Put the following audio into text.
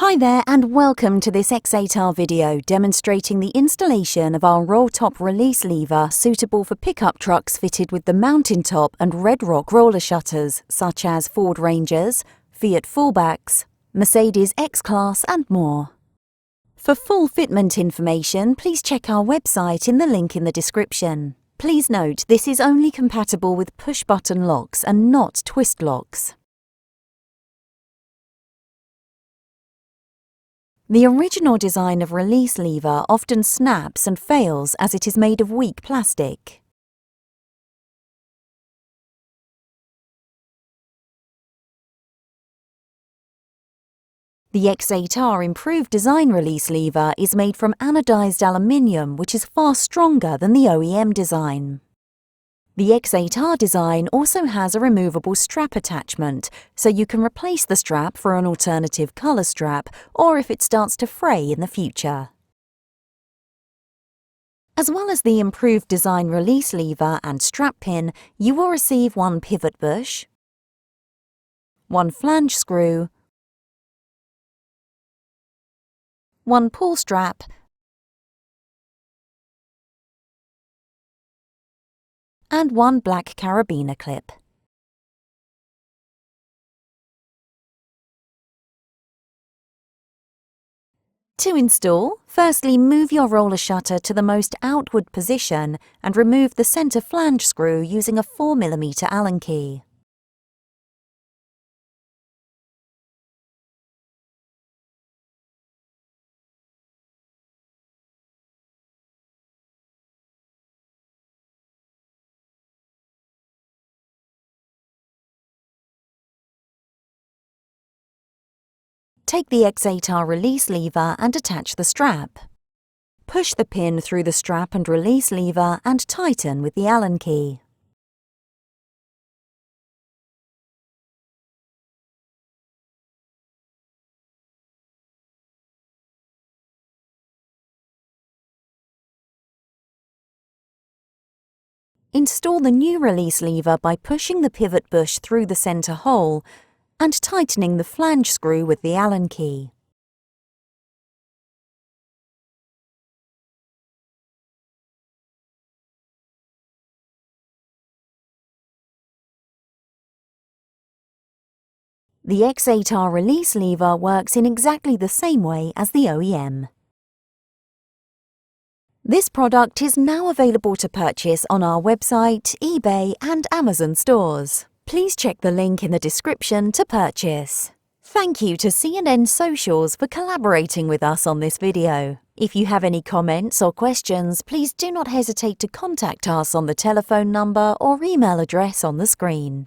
Hi there and welcome to this X8R video demonstrating the installation of our roll top release lever suitable for pickup trucks fitted with the mountain top and red rock roller shutters such as Ford Rangers, Fiat Fullbacks, Mercedes X-Class and more. For full fitment information, please check our website in the link in the description. Please note this is only compatible with push-button locks and not twist locks. The original design of release lever often snaps and fails as it is made of weak plastic. The X8R improved design release lever is made from anodised aluminium, which is far stronger than the OEM design. The X8R design also has a removable strap attachment, so you can replace the strap for an alternative colour strap or if it starts to fray in the future. As well as the improved design release lever and strap pin, you will receive one pivot bush, one flange screw, one pull strap, and one black carabiner clip. To install, firstly move your roller shutter to the most outward position and remove the centre flange screw using a 4mm Allen key. Take the X8R release lever and attach the strap. Push the pin through the strap and release lever and tighten with the Allen key. Install the new release lever by pushing the pivot bush through the centre hole and tightening the flange screw with the Allen key. The X8R release lever works in exactly the same way as the OEM. This product is now available to purchase on our website, eBay and Amazon stores. Please check the link in the description to purchase. Thank you to C&N Socials for collaborating with us on this video. If you have any comments or questions, please do not hesitate to contact us on the telephone number or email address on the screen.